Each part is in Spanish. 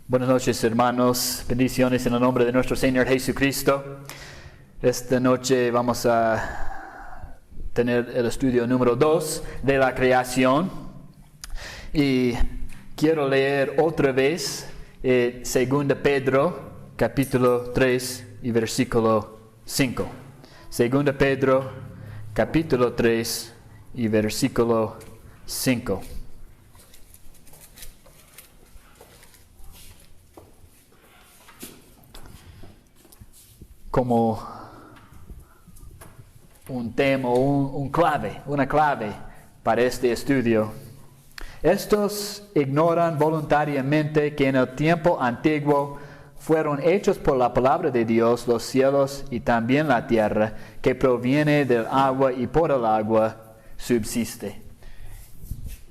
Buenas noches, hermanos. Bendiciones en el nombre de nuestro Señor Jesucristo. Esta noche vamos a tener el estudio número 2 de la creación. Y quiero leer otra vez 2 Pedro, capítulo 3 y versículo 5. 2 Pedro, capítulo 3 y versículo 5. Como un tema, una clave para este estudio. Estos ignoran voluntariamente que en el tiempo antiguo fueron hechos por la palabra de Dios los cielos y también la tierra, que proviene del agua y por el agua subsiste.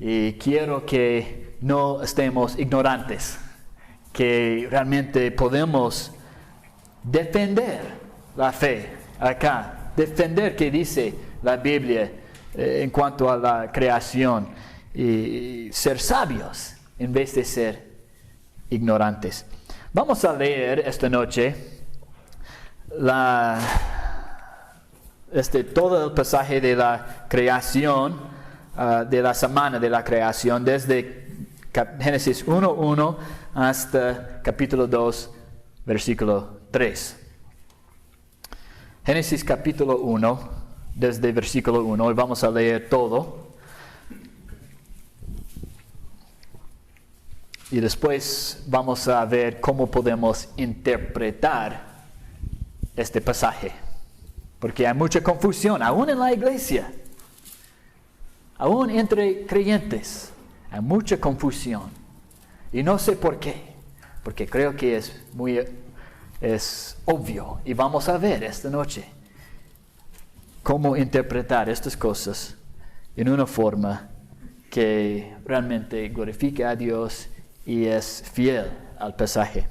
Y quiero que no estemos ignorantes, que realmente podemos defender la fe acá, defender que dice la Biblia en cuanto a la creación y ser sabios en vez de ser ignorantes. Vamos a leer esta noche todo el pasaje de la creación, de la semana de la creación, desde Génesis 1:1 hasta capítulo 2, versículo 3. Génesis capítulo 1, desde versículo 1, y vamos a leer todo. Y después vamos a ver cómo podemos interpretar este pasaje. Porque hay mucha confusión, aún en la iglesia, aún entre creyentes, hay mucha confusión. Y no sé por qué, porque creo que es obvio, y vamos a ver esta noche cómo interpretar estas cosas en una forma que realmente glorifique a Dios y es fiel al pasaje.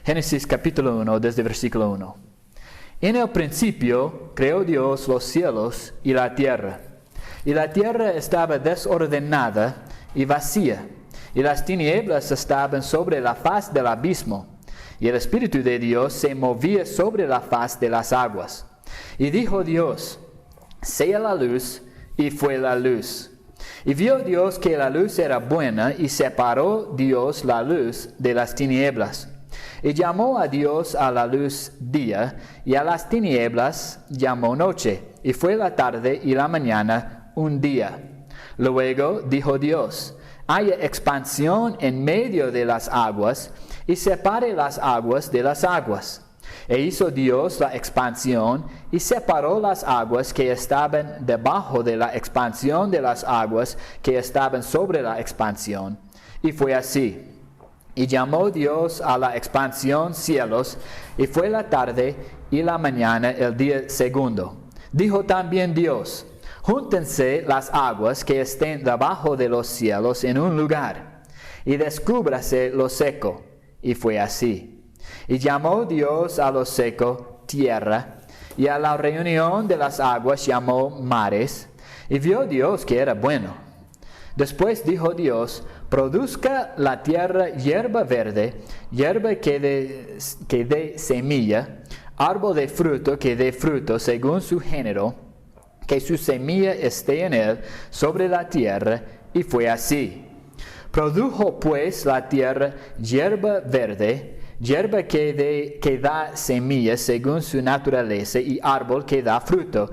Génesis capítulo 1, desde versículo 1. En el principio creó Dios los cielos y la tierra estaba desordenada y vacía, y las tinieblas estaban sobre la faz del abismo. Y el Espíritu de Dios se movía sobre la faz de las aguas. Y dijo Dios: sea la luz, y fue la luz. Y vio Dios que la luz era buena, y separó Dios la luz de las tinieblas. Y llamó a Dios a la luz día, y a las tinieblas llamó noche. Y fue la tarde y la mañana un día. Luego dijo Dios: haya expansión en medio de las aguas, y separe las aguas de las aguas. E hizo Dios la expansión, y separó las aguas que estaban debajo de la expansión de las aguas que estaban sobre la expansión. Y fue así. Y llamó Dios a la expansión cielos, y fue la tarde y la mañana el día segundo. Dijo también Dios: júntense las aguas que estén debajo de los cielos en un lugar, y descúbrase lo seco. Y fue así. Y llamó Dios a lo seco tierra, y a la reunión de las aguas llamó mares. Y vio Dios que era bueno. Después dijo Dios: produzca la tierra hierba verde, hierba que dé semilla, árbol de fruto que dé fruto según su género, que su semilla esté en él sobre la tierra. Y fue así. Produjo pues la tierra hierba verde, hierba que da semilla según su naturaleza, y árbol que da fruto,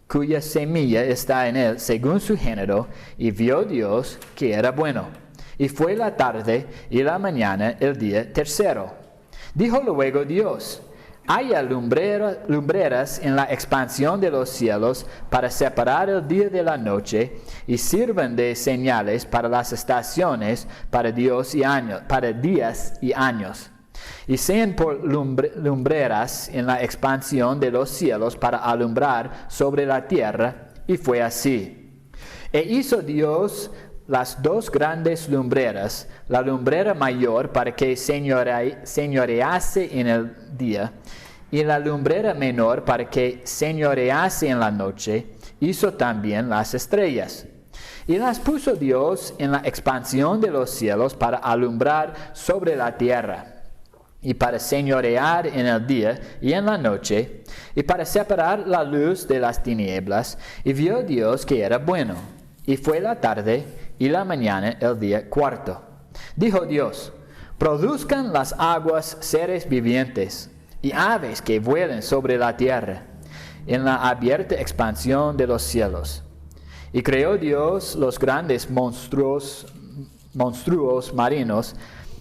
cuya semilla está en él según su género. Y vio Dios que era bueno. Y fue la tarde y la mañana el día tercero. Dijo luego Dios: haya lumbreras en la expansión de los cielos para separar el día de la noche, y sirvan de señales para las estaciones, para días y años. Y sean por lumbreras en la expansión de los cielos para alumbrar sobre la tierra. Y fue así. E hizo Dios las dos grandes lumbreras, la lumbrera mayor para que señorease en el día, y la lumbrera menor para que señorease en la noche. Hizo también las estrellas. Y las puso Dios en la expansión de los cielos para alumbrar sobre la tierra, y para señorear en el día y en la noche, y para separar la luz de las tinieblas. Y vio Dios que era bueno. Y fue la tarde y la mañana el día cuarto. Dijo Dios: produzcan las aguas seres vivientes, y aves que vuelen sobre la tierra, en la abierta expansión de los cielos. Y creó Dios los grandes monstruos marinos,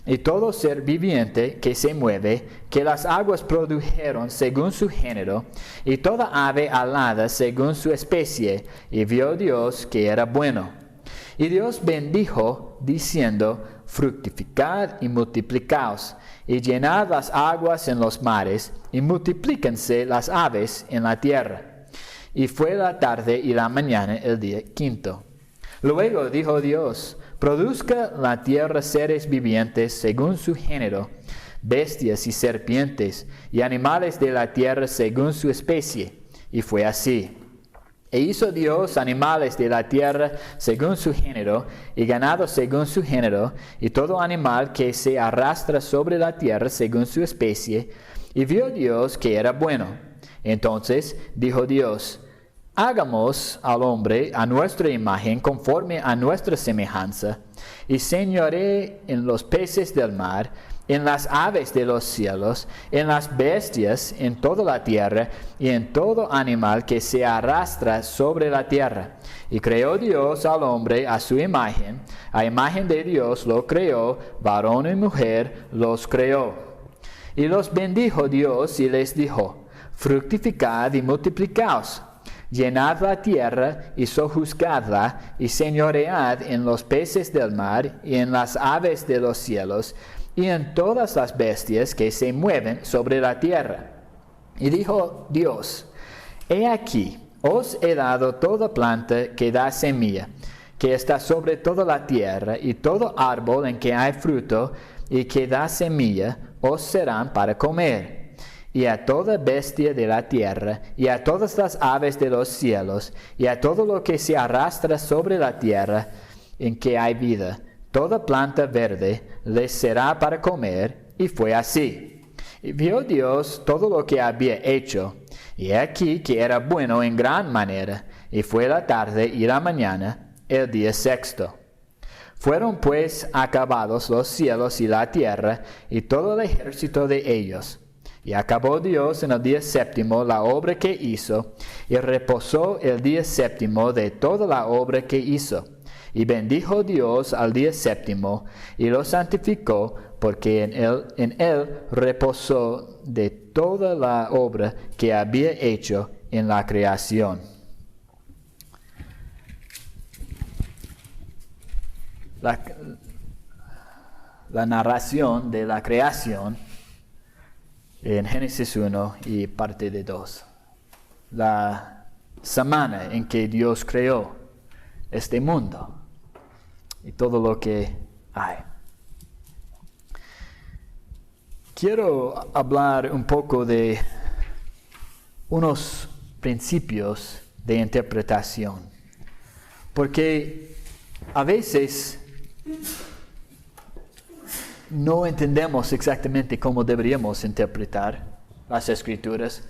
y todo ser viviente que se mueve, que las aguas produjeron según su género, y toda ave alada según su especie. Y vio Dios que era bueno. Y Dios bendijo, diciendo: fructificad y multiplicaos, y llenad las aguas en los mares, y multiplíquense las aves en la tierra. Y fue la tarde y la mañana el día quinto. Luego dijo Dios: produzca la tierra seres vivientes según su género, bestias y serpientes, y animales de la tierra según su especie. Y fue así. E hizo Dios animales de la tierra según su género, y ganado según su género, y todo animal que se arrastra sobre la tierra según su especie. Y vio Dios que era bueno. Entonces dijo Dios: hagamos al hombre a nuestra imagen, conforme a nuestra semejanza, y señoree en los peces del mar, en las aves de los cielos, en las bestias, en toda la tierra, y en todo animal que se arrastra sobre la tierra. Y creó Dios al hombre a su imagen, a imagen de Dios lo creó, varón y mujer los creó. Y los bendijo Dios y les dijo: fructificad y multiplicaos, llenad la tierra y sojuzgadla, y señoread en los peces del mar, y en las aves de los cielos, y en todas las bestias que se mueven sobre la tierra. Y dijo Dios: he aquí, os he dado toda planta que da semilla, que está sobre toda la tierra, y todo árbol en que hay fruto y que da semilla, os serán para comer. Y a toda bestia de la tierra, y a todas las aves de los cielos, y a todo lo que se arrastra sobre la tierra, en que hay vida, toda planta verde les será para comer. Y fue así. Y vio Dios todo lo que había hecho, y aquí que era bueno en gran manera. Y fue la tarde y la mañana, el día sexto. Fueron pues acabados los cielos y la tierra, y todo el ejército de ellos. Y acabó Dios en el día séptimo la obra que hizo, y reposó el día séptimo de toda la obra que hizo. Y bendijo Dios al día séptimo, y lo santificó, porque en él reposó de toda la obra que había hecho en la creación. La narración de la creación en Génesis 1 y parte de 2. La semana en que Dios creó este mundo y todo lo que hay. Quiero hablar un poco de unos principios de interpretación, porque a veces no entendemos exactamente cómo deberíamos interpretar las Escrituras,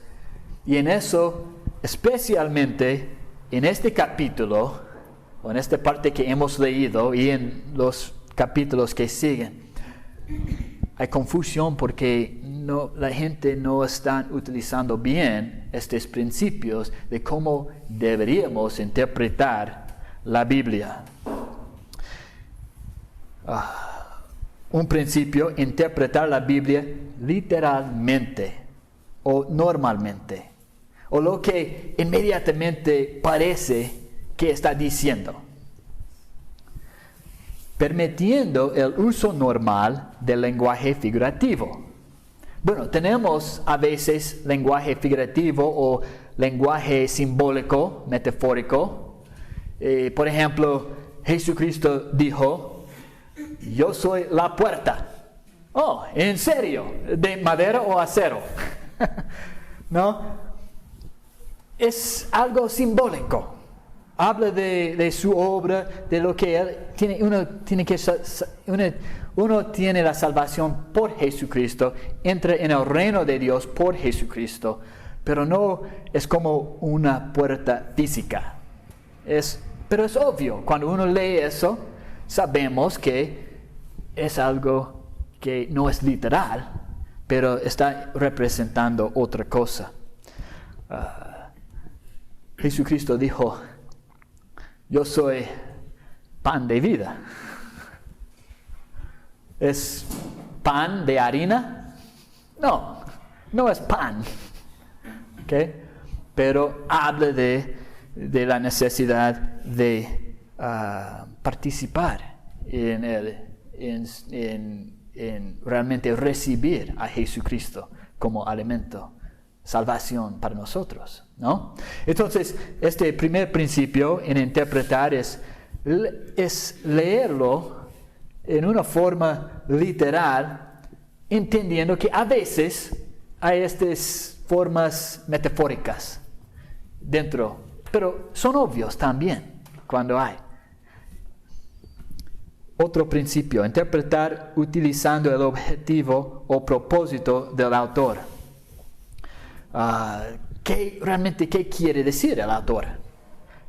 y en eso, especialmente en este capítulo, o en esta parte que hemos leído, y en los capítulos que siguen, hay confusión porque la gente no está utilizando bien estos principios de cómo deberíamos interpretar la Biblia. Un principio: interpretar la Biblia literalmente o normalmente, o lo que inmediatamente parece que está diciendo, permitiendo el uso normal del lenguaje figurativo. Bueno, tenemos a veces lenguaje figurativo o lenguaje simbólico, metafórico. Por ejemplo, Jesucristo dijo: yo soy la puerta. Oh, ¿en serio? ¿De madera o acero? ¿No? Es algo simbólico. habla de su obra, de lo que Él tiene. Uno tiene la salvación por Jesucristo, entra en el reino de Dios por Jesucristo, pero no es como una puerta física. Pero es obvio, cuando uno lee eso, sabemos que es algo que no es literal, pero está representando otra cosa. Jesucristo dijo, yo soy pan de vida. ¿Es pan de harina? No, no es pan. ¿Okay? Pero habla de la necesidad de participar en realmente recibir a Jesucristo como alimento, salvación para nosotros, ¿no? Entonces, este primer principio en interpretar es leerlo en una forma literal, entendiendo que a veces hay estas formas metafóricas dentro, pero son obvios también cuando hay. Otro principio, interpretar utilizando el objetivo o propósito del autor. ¿Qué quiere decir el autor?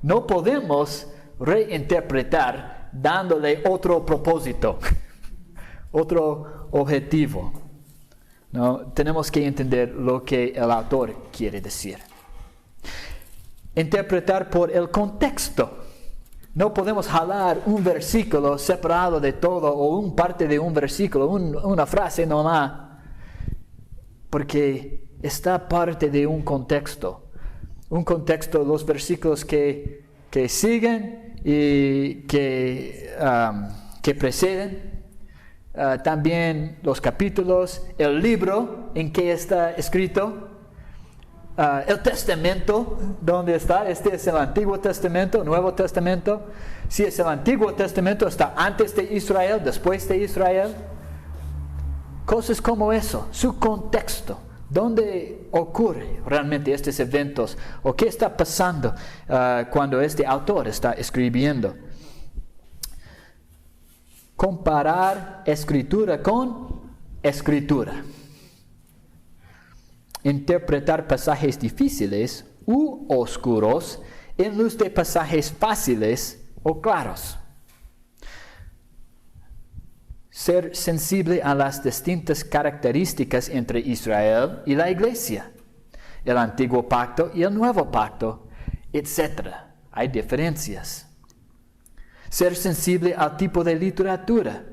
No podemos reinterpretar dándole otro propósito, otro objetivo. ¿No? Tenemos que entender lo que el autor quiere decir. Interpretar por el contexto. No podemos jalar un versículo separado de todo o una parte de un versículo, una frase nomás, porque está parte de un contexto. Un contexto, los versículos que siguen y que preceden. También los capítulos, el libro en que está escrito, el testamento, ¿dónde está? Este es el Antiguo Testamento, Nuevo Testamento. Si es el Antiguo Testamento, está antes de Israel, después de Israel. Cosas como eso, su contexto. ¿Dónde ocurre realmente estos eventos? ¿O qué está pasando cuando este autor está escribiendo? Comparar escritura con escritura. Interpretar pasajes difíciles u oscuros en luz de pasajes fáciles o claros. Ser sensible a las distintas características entre Israel y la Iglesia, el Antiguo Pacto y el Nuevo Pacto, etc. Hay diferencias. Ser sensible al tipo de literatura,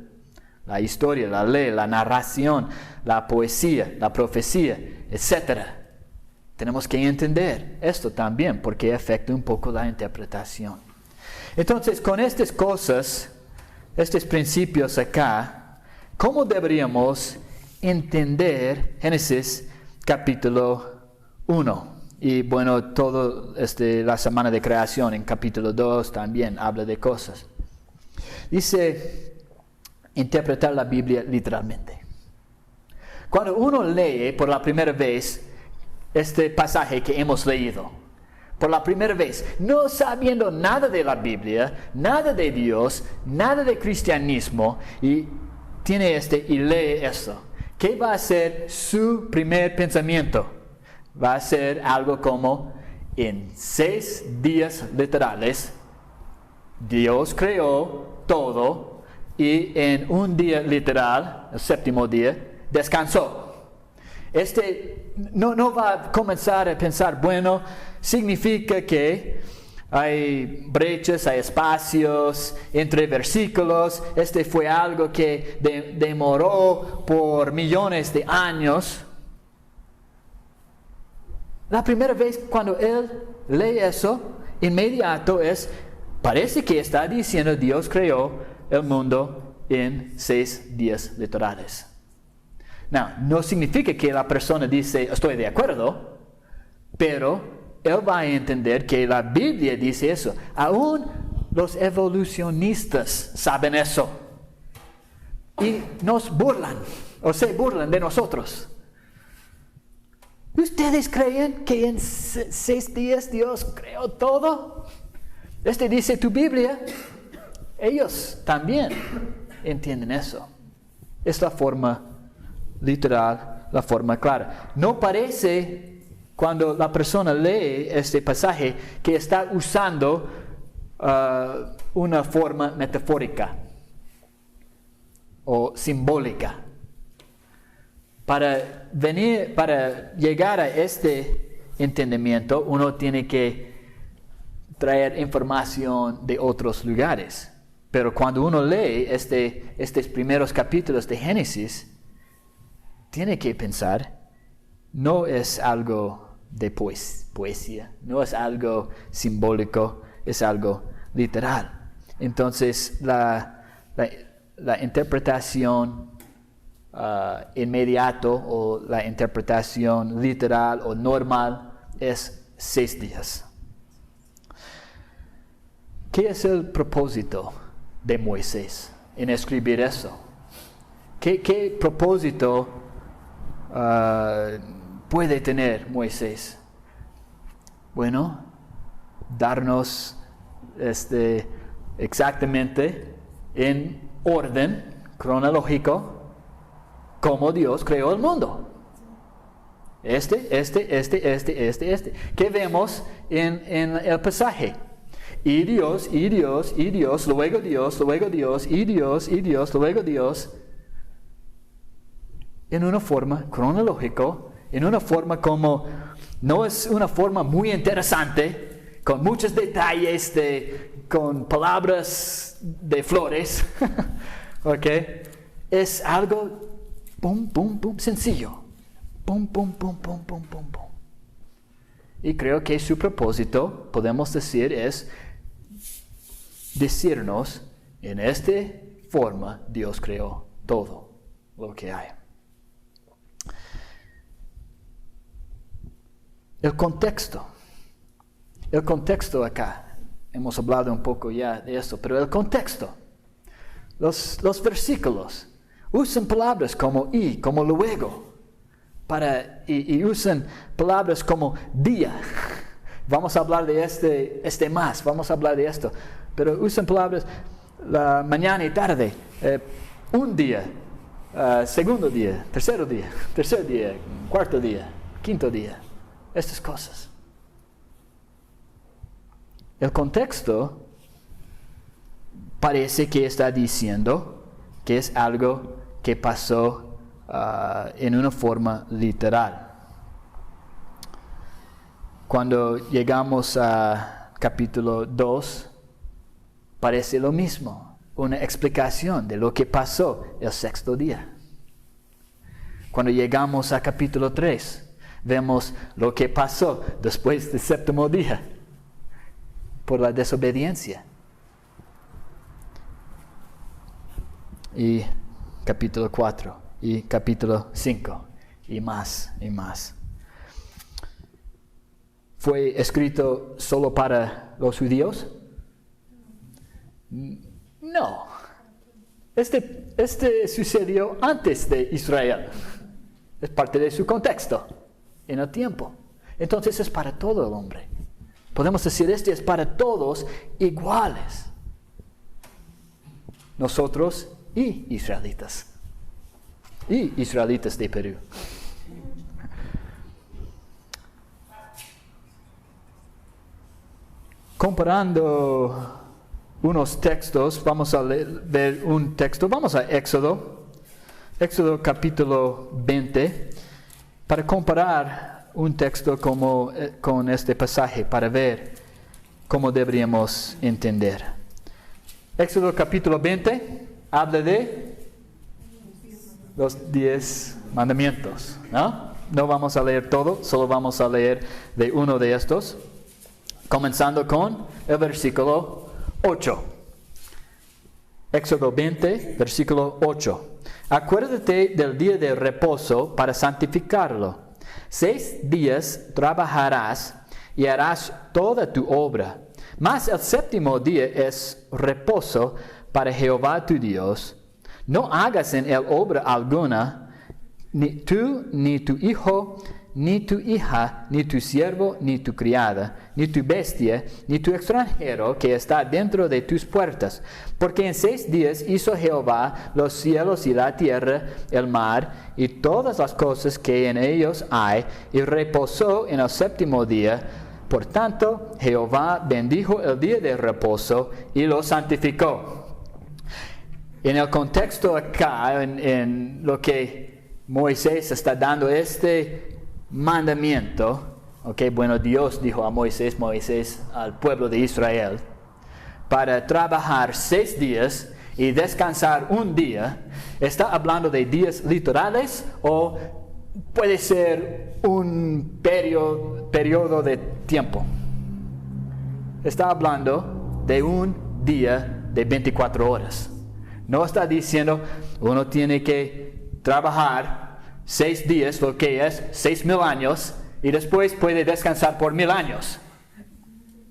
la historia, la ley, la narración, la poesía, la profecía, etc. Tenemos que entender esto también porque afecta un poco la interpretación. Entonces, con estas cosas, estos principios acá, ¿cómo deberíamos entender Génesis capítulo 1? Y bueno, todo la semana de creación en capítulo 2 también habla de cosas. Dice, interpretar la Biblia literalmente. Cuando uno lee por la primera vez este pasaje que hemos leído, por la primera vez, no sabiendo nada de la Biblia, nada de Dios, nada de cristianismo, y lee esto, ¿qué va a ser su primer pensamiento? Va a ser algo como, en 6 días literales, Dios creó todo, y en un día literal, el 7º día, descansó. No va a comenzar a pensar, bueno, significa que hay brechas, hay espacios entre versículos. Fue algo que demoró por millones de años. La primera vez cuando él lee eso, inmediato parece que está diciendo Dios creó el mundo en 6 días literales. No significa que la persona dice, estoy de acuerdo, pero él va a entender que la Biblia dice eso. Aún los evolucionistas saben eso. Y nos burlan, o se burlan de nosotros. ¿Ustedes creen que en 6 días Dios creó todo? Dice tu Biblia. Ellos también entienden eso. Es la forma literal, la forma clara. No parece, cuando la persona lee este pasaje, que está usando una forma metafórica o simbólica. Para llegar a este entendimiento, uno tiene que traer información de otros lugares. Pero cuando uno lee estos primeros capítulos de Génesis, tiene que pensar, no es algo de poesía, no es algo simbólico, es algo literal. Entonces, la interpretación inmediato o la interpretación literal o normal es 6 días. ¿Qué es el propósito de Moisés en escribir eso? ¿Qué propósito puede tener Moisés? Bueno, darnos exactamente en orden cronológico cómo Dios creó el mundo. ¿Qué vemos en el pasaje? Y Dios, luego Dios, luego Dios, y Dios, luego Dios. En una forma cronológica, en una forma como, no es una forma muy interesante, con muchos detalles, con palabras de flores, ¿ok? Es algo, pum, pum, pum, sencillo, pum, pum, pum, pum, pum, pum, pum. Y creo que su propósito, podemos decir, es decirnos, en esta forma Dios creó todo lo que hay. El contexto acá, hemos hablado un poco ya de eso, pero el contexto, los versículos, usan palabras como y, como luego, y usan palabras como día. Vamos a hablar de vamos a hablar de esto, pero usan palabras la mañana y tarde, un día, segundo día, tercer día, cuarto día, quinto día. Estas cosas. El contexto parece que está diciendo que es algo que pasó en una forma literal. Cuando llegamos a capítulo 2, parece lo mismo, una explicación de lo que pasó el sexto día. Cuando llegamos a capítulo 3, vemos lo que pasó después del séptimo día por la desobediencia. Y capítulo 4 y capítulo 5 y más y más. ¿Fue escrito solo para los judíos? No. Este sucedió antes de Israel. Es parte de su contexto en el tiempo. Entonces es para todo el hombre. Podemos decir, es para todos iguales. Nosotros y israelitas. Y israelitas de Perú. Comparando unos textos, vamos a ver un texto. Vamos a Éxodo capítulo 20, para comparar un texto con este pasaje, para ver cómo deberíamos entender. Éxodo capítulo 20 habla de los 10 mandamientos, ¿no? No vamos a leer todo, solo vamos a leer de uno de estos, comenzando con el versículo 8. Éxodo 20, versículo 8. Acuérdate del día de reposo para santificarlo. 6 días trabajarás y harás toda tu obra. Mas el séptimo día es reposo para Jehová tu Dios. No hagas en él obra alguna, ni tú, ni tu hijo, ni tu hija, ni tu siervo, ni tu criada, ni tu bestia, ni tu extranjero que está dentro de tus puertas. Porque en 6 días hizo Jehová los cielos y la tierra, el mar, y todas las cosas que en ellos hay, y reposó en el 7º día. Por tanto, Jehová bendijo el día de reposo y lo santificó. En el contexto acá, en lo que Moisés está dando este mandamiento, bueno, Dios dijo a Moisés al pueblo de Israel, para trabajar 6 días y descansar un día. ¿Está hablando de días literales o puede ser un periodo de tiempo? Está hablando de un día de 24 horas. No está diciendo uno tiene que trabajar 6 días, lo que es 6,000 años, y después puede descansar por 1,000 años.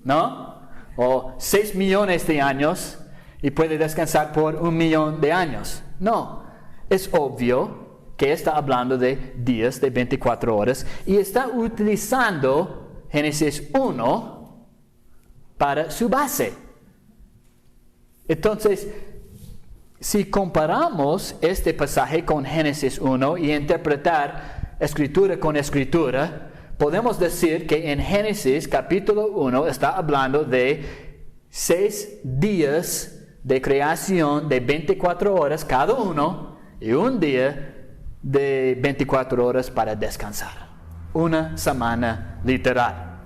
¿No? O 6 millones de años y puede descansar por 1 millón de años. No. Es obvio que está hablando de días de 24 horas y está utilizando Génesis 1 para su base. Entonces, si comparamos este pasaje con Génesis 1 y interpretar escritura con escritura, podemos decir que en Génesis capítulo 1 está hablando de 6 días de creación de 24 horas cada uno y un día de 24 horas para descansar. Una semana literal.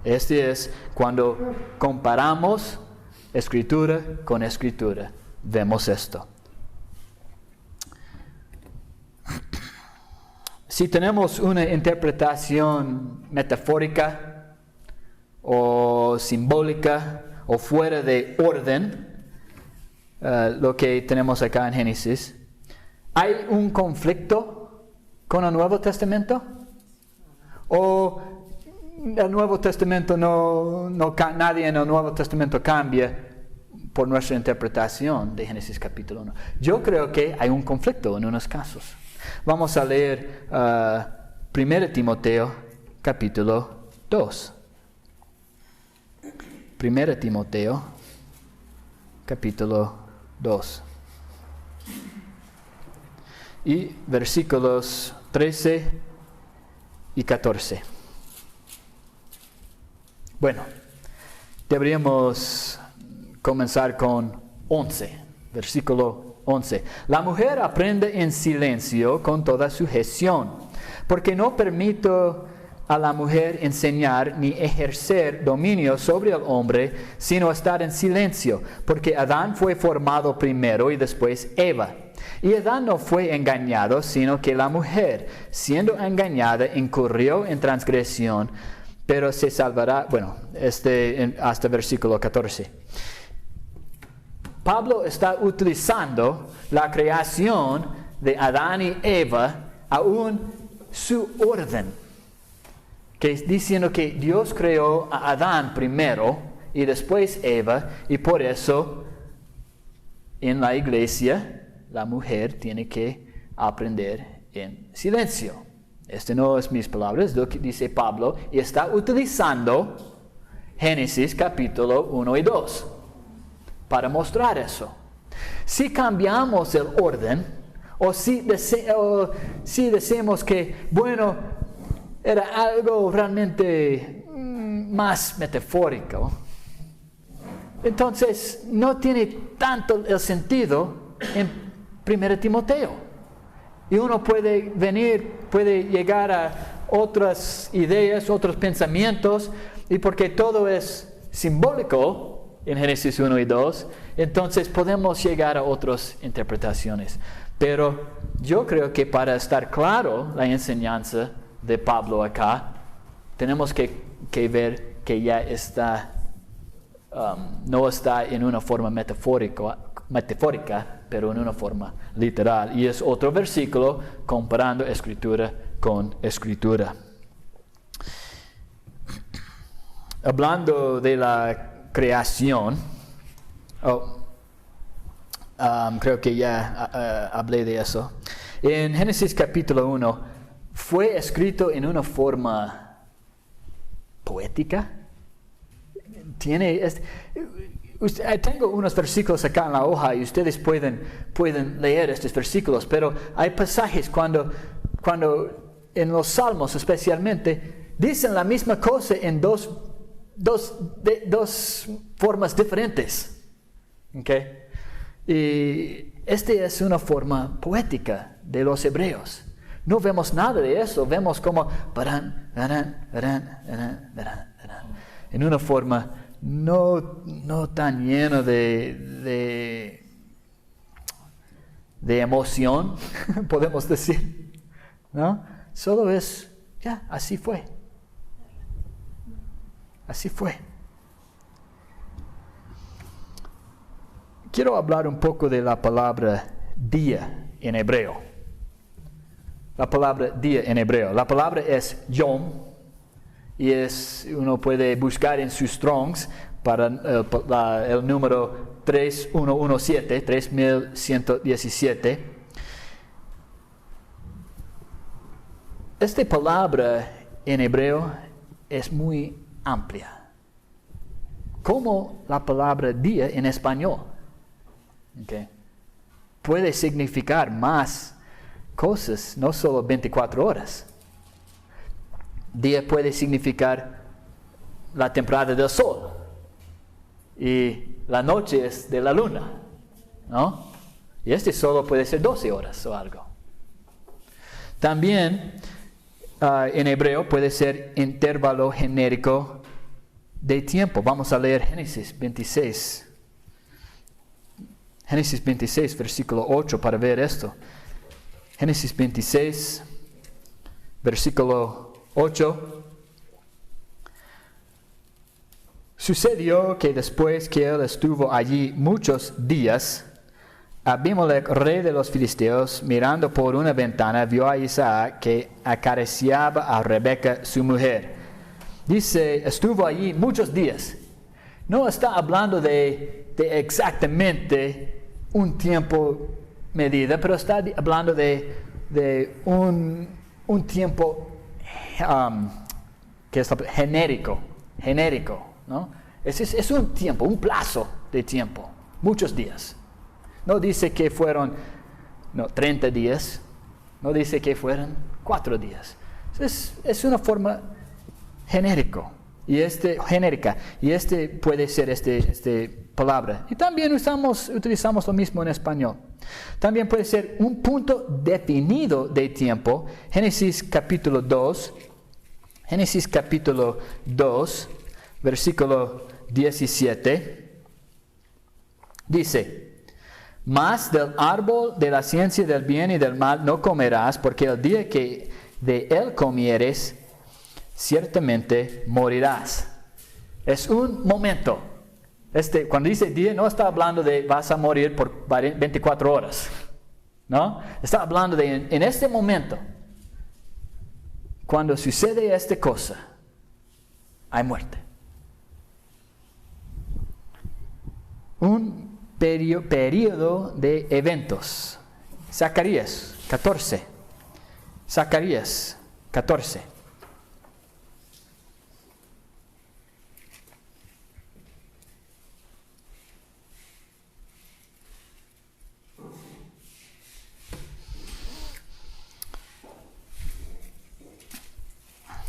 Este es cuando comparamos escritura con escritura. Vemos esto. Si tenemos una interpretación metafórica o simbólica o fuera de orden, lo que tenemos acá en Génesis, ¿hay un conflicto con el Nuevo Testamento? ¿O el Nuevo Testamento nadie en el Nuevo Testamento cambia por nuestra interpretación de Génesis capítulo 1? Yo creo que hay un conflicto en unos casos. Vamos a leer 1 Timoteo capítulo 2. 1 Timoteo capítulo 2. Y versículos 13 y 14. Bueno, deberíamos comenzar con 11, versículo 11. La mujer aprende en silencio con toda sujeción, porque no permito a la mujer enseñar ni ejercer dominio sobre el hombre, sino estar en silencio, porque Adán fue formado primero y después Eva. Y Adán no fue engañado, sino que la mujer, siendo engañada, incurrió en transgresión, pero se salvará, hasta versículo 14. Pablo está utilizando la creación de Adán y Eva aún su orden, que es diciendo que Dios creó a Adán primero y después Eva, y por eso en la iglesia la mujer tiene que aprender en silencio. Este no es mis palabras, es lo que dice Pablo, y está utilizando Génesis capítulo 1 y 2 para mostrar eso. Si cambiamos el orden, o si decimos que, era algo realmente más metafórico, entonces no tiene tanto el sentido en 1 Timoteo. Y uno puede llegar a otras ideas, otros pensamientos, y porque todo es simbólico en Génesis 1 y 2, entonces podemos llegar a otras interpretaciones. Pero yo creo que para estar claro la enseñanza de Pablo acá, tenemos que ver que ya está, no está en una forma metafórica, pero en una forma literal. Y es otro versículo comparando escritura con escritura. Hablando de la creación, creo que ya hablé de eso. En Génesis capítulo 1, fue escrito en una forma poética. Tengo unos versículos acá en la hoja y ustedes pueden leer estos versículos, pero hay pasajes cuando en los Salmos especialmente dicen la misma cosa en dos formas diferentes. ¿Okay? Y esta es una forma poética de los hebreos. No vemos nada de eso, vemos como en una forma no tan lleno de emoción, podemos decir, ¿no? Solo es, así fue. Así fue. Quiero hablar un poco de la palabra día en hebreo. La palabra día en hebreo. La palabra es yom. Y uno puede buscar en sus Strongs para el número 3117. Esta palabra en hebreo es muy amplia, como la palabra día en español. Okay. Puede significar más cosas, no solo 24 horas. Día puede significar la temporada del sol y la noche es de la luna, ¿no? Y solo puede ser 12 horas o algo. También en hebreo puede ser intervalo genérico de tiempo. Vamos a leer Génesis 26. Génesis 26, versículo 8 para ver esto. Génesis 26, versículo 8. Sucedió que después que él estuvo allí muchos días, Abimelech, rey de los filisteos, mirando por una ventana, vio a Isaac que acariciaba a Rebeca, su mujer. Dice, estuvo allí muchos días. No está hablando de exactamente un tiempo medida, pero está hablando de un tiempo que es genérico, ¿no? Es un tiempo, un plazo de tiempo, muchos días. No dice que fueron 30 días, no dice que fueron 4 días. Es una forma genérica, y puede ser palabra. Y también utilizamos lo mismo en español. También puede ser un punto definido de tiempo. Génesis capítulo 2, versículo 17, dice: Mas del árbol de la ciencia del bien y del mal no comerás, porque el día que de él comieres, ciertamente morirás. Es un momento. Cuando dice día, no está hablando de vas a morir por 24 horas. ¿No? Está hablando de en este momento. Cuando sucede esta cosa, hay muerte. Un periodo de eventos. Zacarías 14.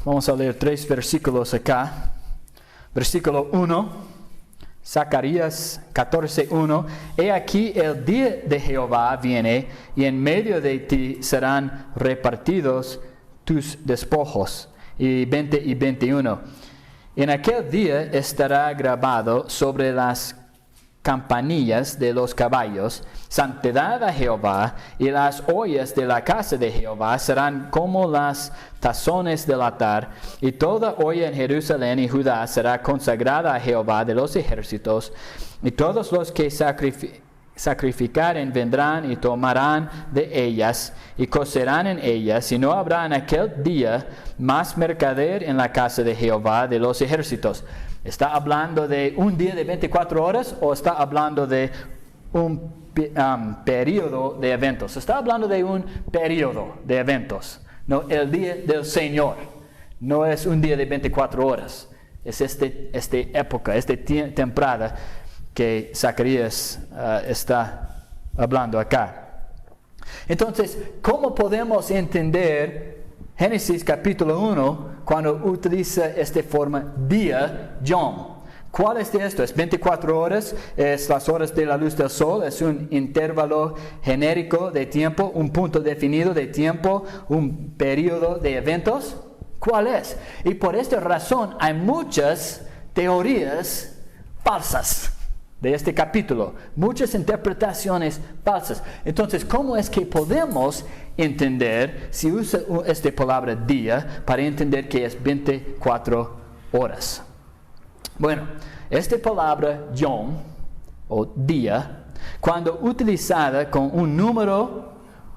Vamos a leer 3 versículos acá. Versículo 1. Zacarías 14:1. He aquí el día de Jehová viene, y en medio de ti serán repartidos tus despojos. Y 20 y 21. En aquel día estará grabado sobre las campanillas de los caballos: santidad a Jehová, y las ollas de la casa de Jehová serán como las tazones del altar, y toda olla en Jerusalén y Judá será consagrada a Jehová de los ejércitos, y todos los que sacrificaren vendrán y tomarán de ellas, y cocerán en ellas, y no habrá en aquel día más mercader en la casa de Jehová de los ejércitos. ¿Está hablando de un día de 24 horas o está hablando de un periodo de eventos? Está hablando de un periodo de eventos. No, el día del Señor. No es un día de 24 horas. Es esta época, esta temporada que Zacarías está hablando acá. Entonces, ¿cómo podemos entender Génesis capítulo 1 cuando utiliza esta forma día, yom? ¿Cuál es de esto? ¿Es 24 horas? ¿Es las horas de la luz del sol? ¿Es un intervalo genérico de tiempo? ¿Un punto definido de tiempo? ¿Un periodo de eventos? ¿Cuál es? Y por esta razón hay muchas teorías falsas de este capítulo. Muchas interpretaciones falsas. Entonces, ¿cómo es que podemos entender, si usa esta palabra día, para entender que es 24 horas? Bueno, esta palabra yom, o día, cuando utilizada con un número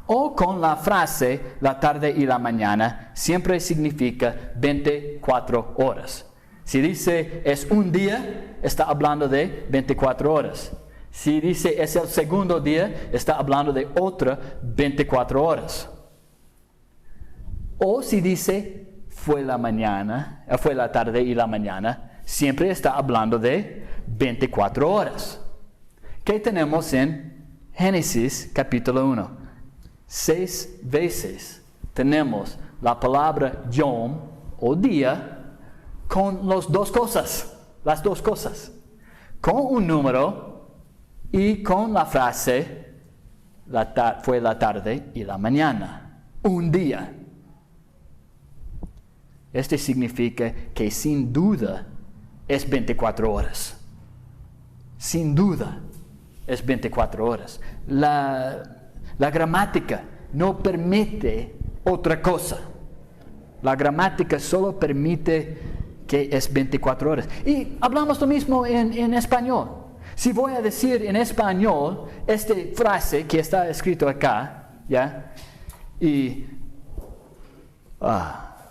o con la frase la tarde y la mañana, siempre significa 24 horas. Si dice es un día, está hablando de 24 horas. Si dice es el segundo día, está hablando de otra 24 horas. O si dice fue la tarde y la mañana, siempre está hablando de 24 horas. ¿Qué tenemos en Génesis capítulo 1? 6 veces tenemos la palabra yom o día con las dos cosas. Con un número y con la frase fue la tarde y la mañana. Un día. Este significa que sin duda es 24 horas. Sin duda es 24 horas. La gramática no permite otra cosa. La gramática solo permite que es 24 horas. Y hablamos lo mismo en español. Si voy a decir en español esta frase que está escrito acá, ¿ya? Y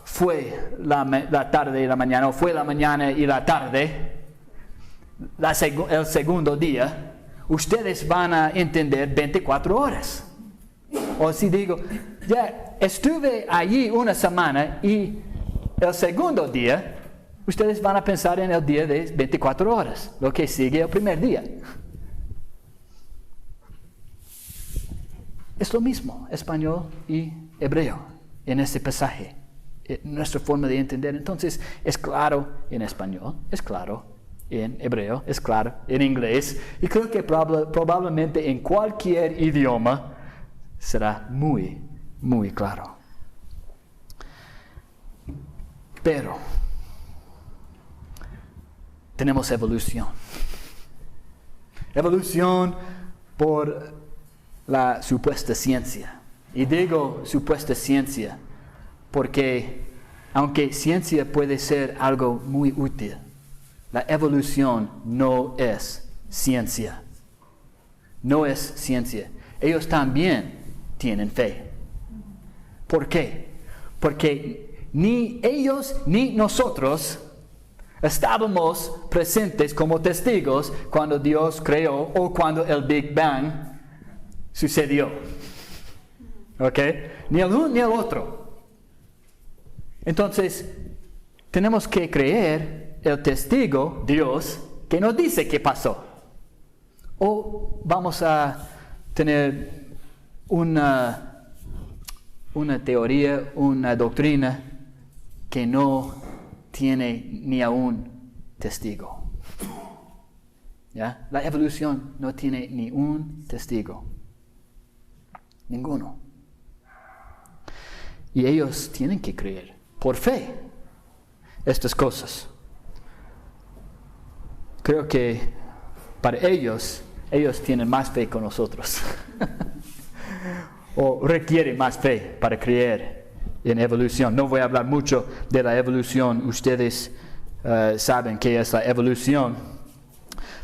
fue la tarde y la mañana, o fue la mañana y la tarde, el segundo día, ustedes van a entender 24 horas. O si digo, ya estuve allí una semana y el segundo día, ustedes van a pensar en el día de 24 horas, lo que sigue el primer día. Es lo mismo, español y hebreo, en este pasaje. Nuestra forma de entender, entonces, es claro en español, es claro en hebreo, es claro en inglés, y creo que probablemente en cualquier idioma será muy, muy claro. Pero tenemos evolución. Evolución por la supuesta ciencia. Y digo supuesta ciencia porque aunque ciencia puede ser algo muy útil, la evolución no es ciencia. No es ciencia. Ellos también tienen fe. ¿Por qué? Porque ni ellos ni nosotros estábamos presentes como testigos cuando Dios creó o cuando el Big Bang sucedió. ¿Ok? Ni el uno ni el otro. Entonces, tenemos que creer el testigo, Dios, que nos dice qué pasó. O vamos a tener una teoría, una doctrina que no tiene ni a un testigo. ¿Ya? La evolución no tiene ni un testigo. Ninguno. Y ellos tienen que creer por fe estas cosas. Creo que para ellos tienen más fe que nosotros. O requiere más fe para creer en evolución. No voy a hablar mucho de la evolución. Ustedes saben qué es la evolución.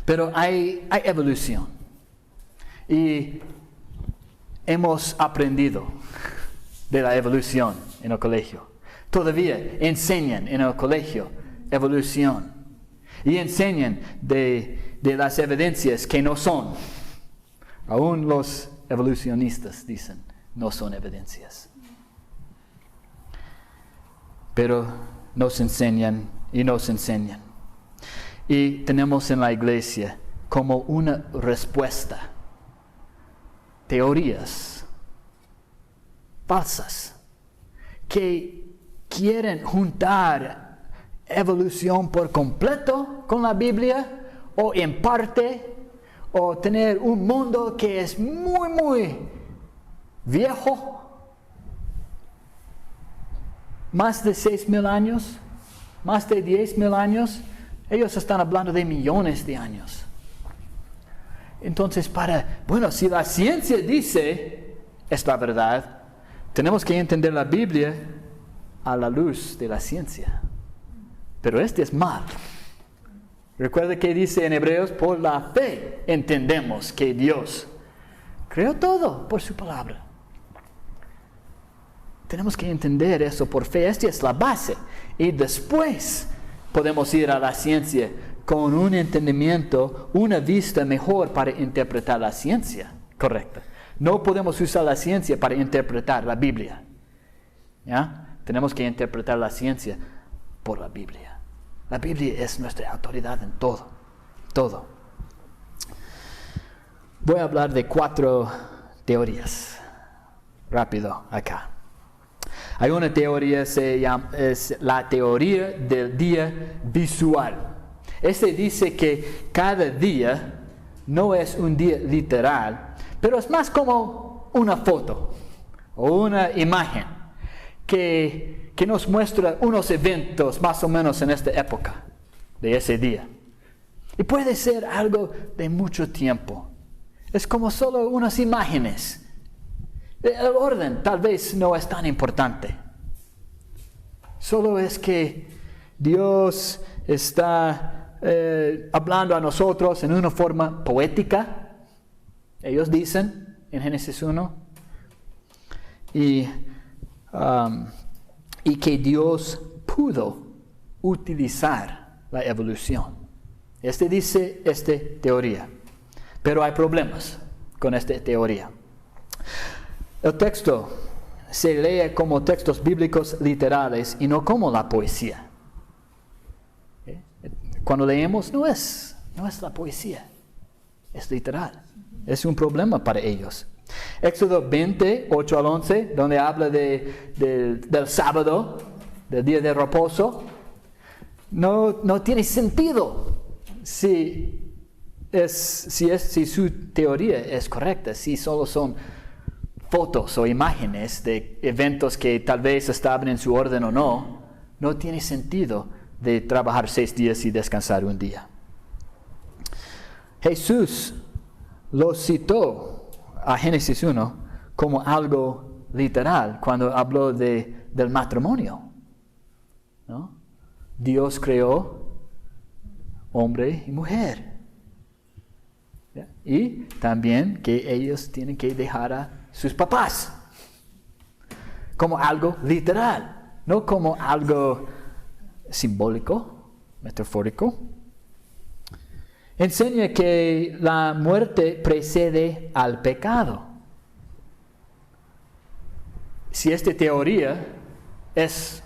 Pero hay evolución. Y hemos aprendido de la evolución en el colegio. Todavía enseñan en el colegio evolución. Y enseñan de las evidencias que no son. Aún los evolucionistas dicen, no son evidencias. pero nos enseñan y nos enseñan. Y tenemos en la iglesia como una respuesta teorías falsas que quieren juntar evolución por completo con la Biblia o en parte, o tener un mundo que es muy, muy viejo, más de 6,000 años, más de 10,000 años. Ellos están hablando de millones de años. Entonces, si la ciencia dice es la verdad, tenemos que entender la Biblia a la luz de la ciencia. Pero este es mal. Recuerda que dice en Hebreos, por la fe entendemos que Dios creó todo por su palabra. Tenemos que entender eso por fe. Esta es la base. Y después podemos ir a la ciencia con un entendimiento, una vista mejor para interpretar la ciencia correcta. No podemos usar la ciencia para interpretar la Biblia. ¿Ya? Tenemos que interpretar la ciencia por la Biblia. La Biblia es nuestra autoridad en todo. Todo. Voy a hablar de 4 teorías. Rápido acá. Hay una teoría, es la teoría del día visual. Este dice que cada día no es un día literal, pero es más como una foto o una imagen que nos muestra unos eventos más o menos en esta época de ese día. Y puede ser algo de mucho tiempo. Es como solo unas imágenes. El orden tal vez no es tan importante. Solo es que Dios está hablando a nosotros en una forma poética. Ellos dicen en Génesis 1. Y que Dios pudo utilizar la evolución. Dice esta teoría. Pero hay problemas con esta teoría. El texto se lee como textos bíblicos literales y no como la poesía. Cuando leemos no es la poesía, es literal. Es un problema para ellos. Éxodo 20, 8 al 11, donde habla del sábado, del día de reposo, no tiene sentido si su teoría es correcta, si solo son fotos o imágenes de eventos que tal vez estaban en su orden o no tiene sentido de trabajar 6 días y descansar un día. Jesús lo citó a Génesis 1 como algo literal cuando habló del matrimonio, ¿no? Dios creó hombre y mujer. ¿Ya? Y también que ellos tienen que dejar a sus papás, como algo literal, no como algo simbólico, metafórico. Enseña que la muerte precede al pecado. Si esta teoría es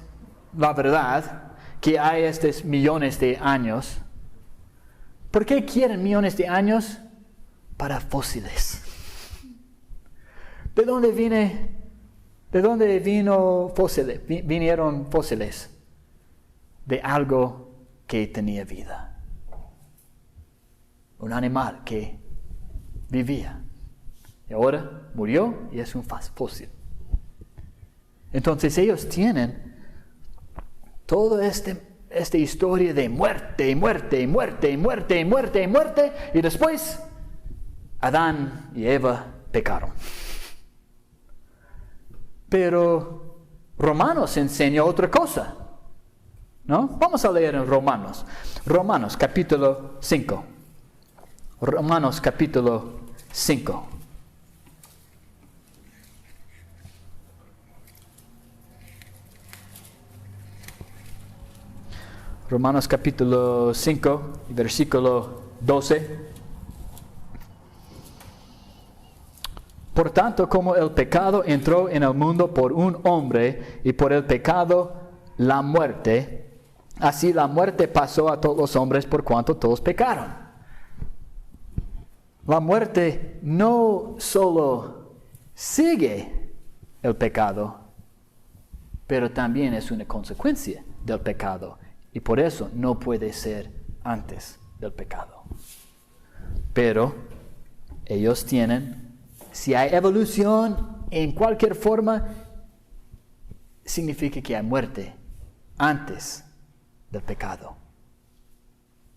la verdad, que hay estos millones de años, ¿por qué quieren millones de años? Para fósiles. ¿De dónde vino fósiles? Vinieron fósiles de algo que tenía vida. Un animal que vivía. Y ahora murió y es un fósil. Entonces ellos tienen toda esta historia de muerte, y muerte, y muerte, y muerte, y muerte, y muerte. Y después Adán y Eva pecaron. Pero Romanos enseña otra cosa, ¿no? Vamos a leer en Romanos. Romanos capítulo 5. Romanos capítulo 5. Romanos capítulo 5, versículo 12. Por tanto, como el pecado entró en el mundo por un hombre, y por el pecado la muerte, así la muerte pasó a todos los hombres por cuanto todos pecaron. La muerte no solo sigue el pecado, pero también es una consecuencia del pecado. Y por eso no puede ser antes del pecado. Pero ellos tienen, si hay evolución en cualquier forma, significa que hay muerte antes del pecado.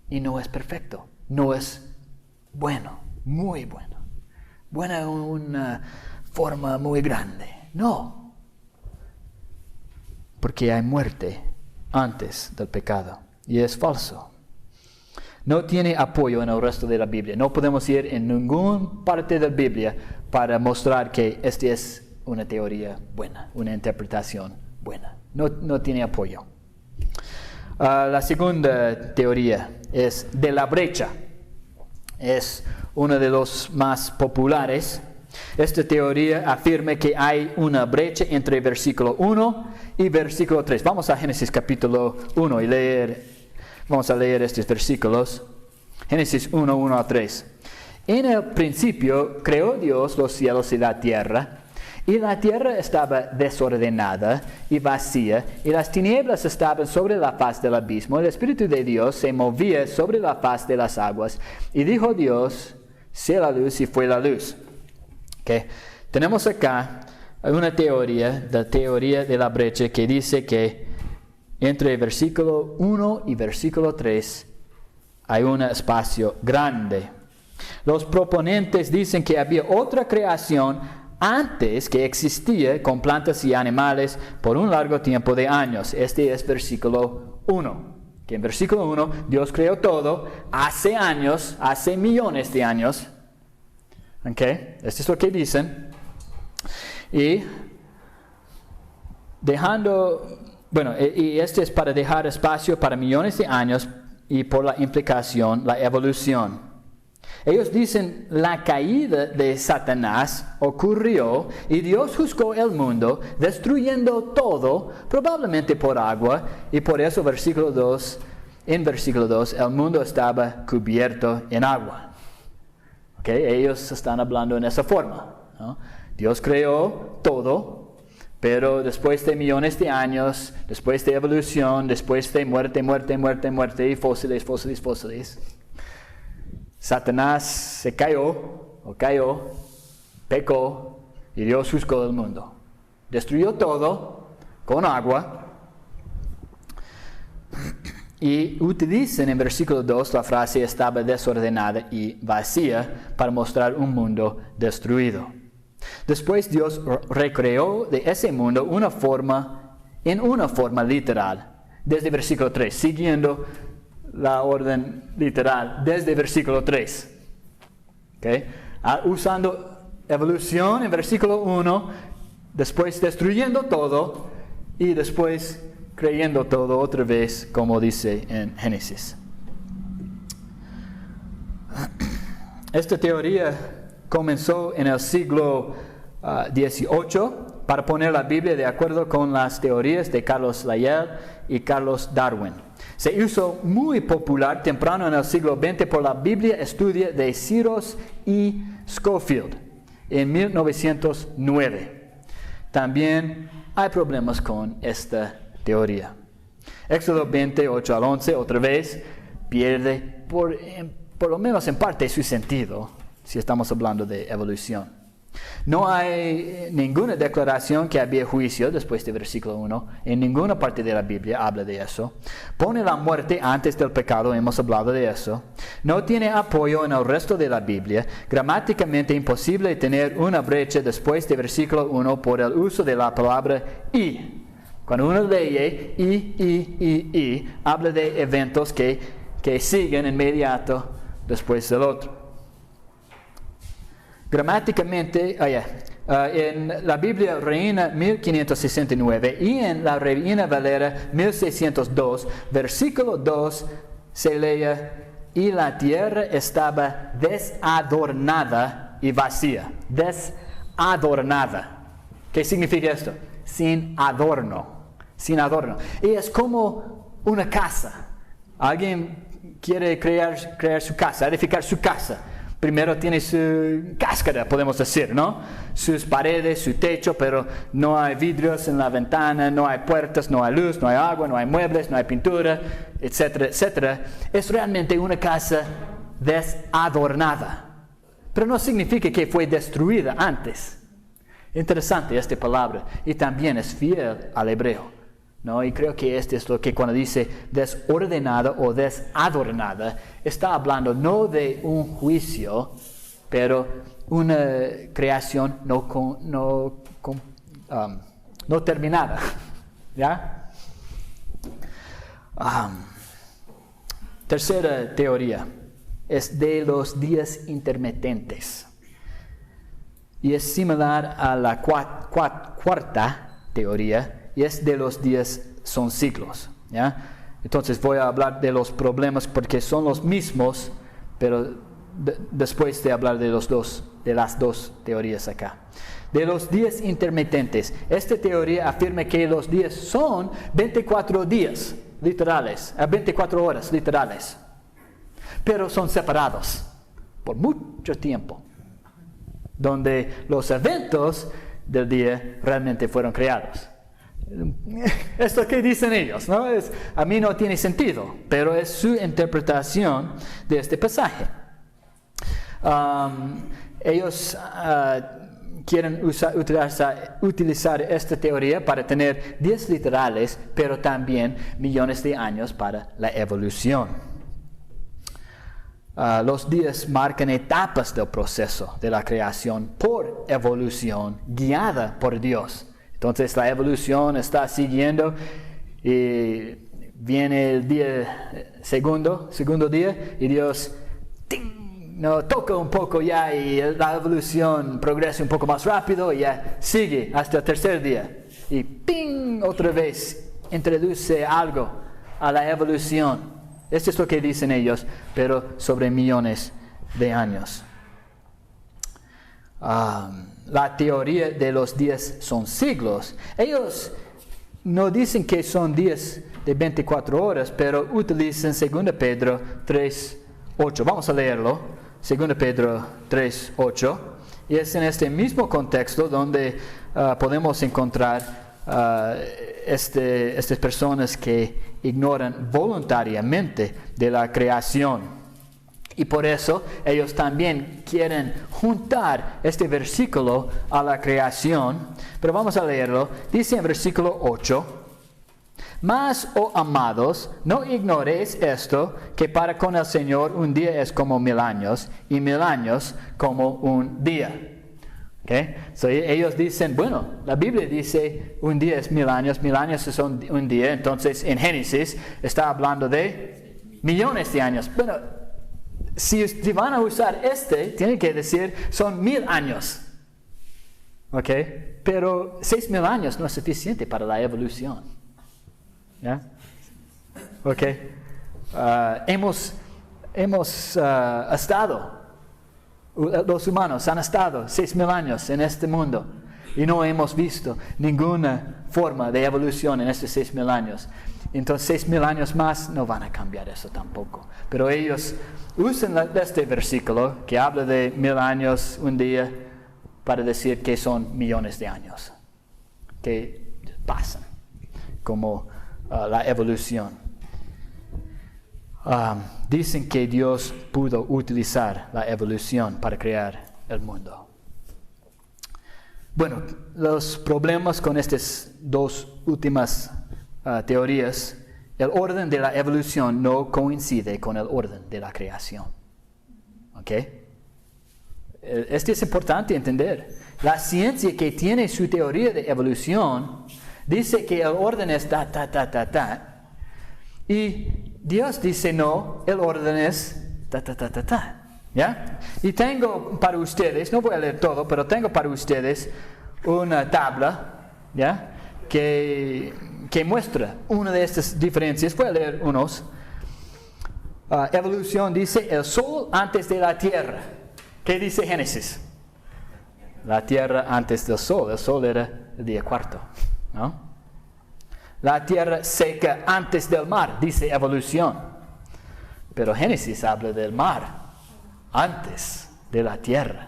Y no es perfecto, no es bueno, muy bueno. Buena en una forma muy grande. No. Porque hay muerte antes del pecado. Y es falso. No tiene apoyo en el resto de la Biblia. No podemos ir en ninguna parte de la Biblia para mostrar que esta es una teoría buena, una interpretación buena. No tiene apoyo. La segunda teoría es de la brecha. Es una de los más populares. Esta teoría afirma que hay una brecha entre versículo 1 y versículo 3. Vamos a Génesis capítulo 1 y vamos a leer estos versículos. Génesis 1, 1 a 3. En el principio creó Dios los cielos y la tierra estaba desordenada y vacía, y las tinieblas estaban sobre la faz del abismo. El Espíritu de Dios se movía sobre la faz de las aguas. Y dijo Dios, sea la luz, y fue la luz. Okay. Tenemos acá una teoría, la teoría de la brecha, que dice que entre versículo 1 y versículo 3 hay un espacio grande. Los proponentes dicen que había otra creación antes que existía con plantas y animales por un largo tiempo de años. Este es versículo 1. Que en versículo 1 Dios creó todo hace años, hace millones de años. Okay. Esto es lo que dicen. Y y esto es para dejar espacio para millones de años y por la implicación, la evolución. Ellos dicen, la caída de Satanás ocurrió y Dios juzgó el mundo, destruyendo todo, probablemente por agua, y por eso en versículo 2, el mundo estaba cubierto en agua. Okay, ellos están hablando en esa forma, ¿no? Dios creó todo, pero después de millones de años, después de evolución, después de muerte y fósiles, Satanás se cayó, pecó, y Dios juzgó el mundo. Destruyó todo con agua. Y utilizan en versículo 2 la frase estaba desordenada y vacía para mostrar un mundo destruido. Después Dios recreó de ese mundo en una forma literal, desde versículo 3, siguiendo la orden literal desde versículo 3. Okay. Usando evolución en versículo 1, después destruyendo todo y después creyendo todo otra vez, como dice en Génesis. Esta teoría comenzó en el siglo XVIII para poner la Biblia de acuerdo con las teorías de Carlos Lyell y Carlos Darwin. Se hizo muy popular temprano en el siglo XX por la Biblia Estudia de Searles y Scofield en 1909. También hay problemas con esta teoría. Éxodo 28 al 11 otra vez pierde por lo menos en parte su sentido si estamos hablando de evolución. No hay ninguna declaración que había juicio después de versículo 1. En ninguna parte de la Biblia habla de eso. Pone la muerte antes del pecado, hemos hablado de eso. No tiene apoyo en el resto de la Biblia. Gramáticamente imposible tener una brecha después de versículo 1 por el uso de la palabra y. Cuando uno lee y, habla de eventos que siguen inmediato después del otro. Gramáticamente, en la Biblia Reina 1569 y en la Reina Valera 1602, versículo 2 se lee, y la tierra estaba desadornada y vacía. Desadornada. ¿Qué significa esto? Sin adorno, sin adorno. Y es como una casa. Alguien quiere crear su casa, edificar su casa. Primero tiene su cáscara, podemos decir, ¿no? Sus paredes, su techo, pero no hay vidrios en la ventana, no hay puertas, no hay luz, no hay agua, no hay muebles, no hay pintura, etcétera, etcétera. Es realmente una casa desadornada. Pero no significa que fue destruida antes. Interesante esta palabra. Y también es fiel al hebreo, ¿no? Y creo que esto es lo que cuando dice desordenada o desadornada, está hablando no de un juicio, pero una creación no terminada. ¿Ya? Tercera teoría es de los días intermitentes. Y es similar a la cuarta teoría, y es de los días son siglos. ¿Ya? Entonces voy a hablar de los problemas porque son los mismos, pero después de hablar de las dos teorías acá. De los días intermitentes, esta teoría afirma que los días son 24 días literales, 24 horas literales, pero son separados por mucho tiempo, donde los eventos del día realmente fueron creados. Es lo que dicen ellos, ¿no? A mí no tiene sentido, pero es su interpretación de este pasaje. Ellos quieren utilizar esta teoría para tener días literales, pero también millones de años para la evolución. Los días marcan etapas del proceso de la creación por evolución guiada por Dios. Entonces la evolución está siguiendo y viene el día segundo día y Dios toca un poco ya y la evolución progresa un poco más rápido y ya sigue hasta el tercer día. Y ¡ping! Otra vez introduce algo a la evolución. Esto es lo que dicen ellos, pero sobre millones de años. La teoría de los días son siglos. Ellos no dicen que son días de 24 horas, pero utilizan 2 Pedro 3:8. Vamos a leerlo. 2 Pedro 3:8. Y es en este mismo contexto donde podemos encontrar estas personas que ignoran voluntariamente de la creación. Y por eso ellos también quieren juntar este versículo a la creación. Pero vamos a leerlo. Dice en versículo 8: Mas, oh amados, no ignoréis esto, que para con el Señor un día es como 1000 años, y 1000 años como un día. Okay? So, ellos dicen, bueno, la Biblia dice un día es 1000 años, 1000 años es un día. Entonces en Génesis está hablando de millones de años. Bueno, si van a usar tienen que decir son 1000 años. ¿Ok? Pero 6000 años no es suficiente para la evolución. ¿Ya? ¿Ok? Hemos estado, los humanos han estado 6000 años en este mundo y no hemos visto ninguna forma de evolución en estos 6000 años. Entonces 6000 años más no van a cambiar eso tampoco. Pero ellos usan este versículo que habla de 1000 años, un día, para decir que son millones de años que pasan como la evolución. Dicen que Dios pudo utilizar la evolución para crear el mundo. Bueno, los problemas con estas dos últimas teorías, el orden de la evolución no coincide con el orden de la creación. ¿Ok? Esto es importante entender. La ciencia que tiene su teoría de evolución dice que el orden es ta. Y Dios dice no, el orden es ta. ¿Ya? Y tengo para ustedes, no voy a leer todo, pero tengo para ustedes una tabla, ¿ya? Que muestra una de estas diferencias. Voy a leer unos. Evolución dice el sol antes de la tierra. ¿Qué dice Génesis? La tierra antes del sol. El sol era el día cuarto, ¿no? la tierra seca antes del mar, dice evolución. Pero Génesis habla del mar antes de la tierra.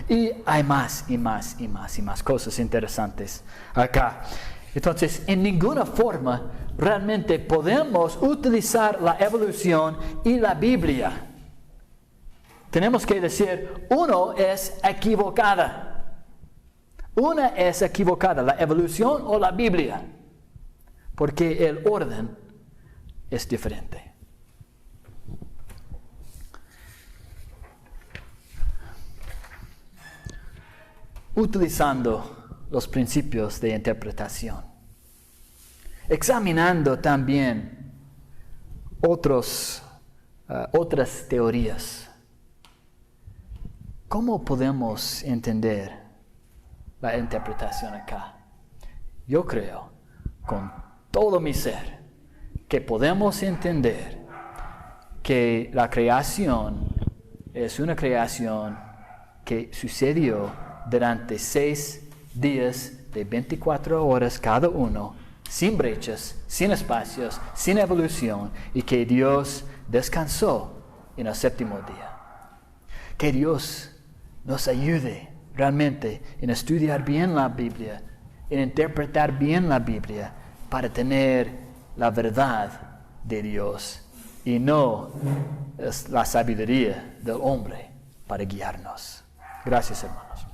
Y hay más y más y más y más cosas interesantes acá. Entonces, en ninguna forma realmente podemos utilizar la evolución y la Biblia. Tenemos que decir, uno es equivocada. Una es equivocada, la evolución o la Biblia, porque el orden es diferente. Utilizando los principios de interpretación, examinando también otras teorías. ¿Cómo podemos entender la interpretación acá? Yo creo, con todo mi ser, que podemos entender que la creación es una creación que sucedió durante 6 días de 24 horas cada uno, sin brechas, sin espacios, sin evolución, y que Dios descansó en el 7º día. Que Dios nos ayude realmente en estudiar bien la Biblia, en interpretar bien la Biblia, para tener la verdad de Dios y no la sabiduría del hombre para guiarnos. Gracias, hermanos.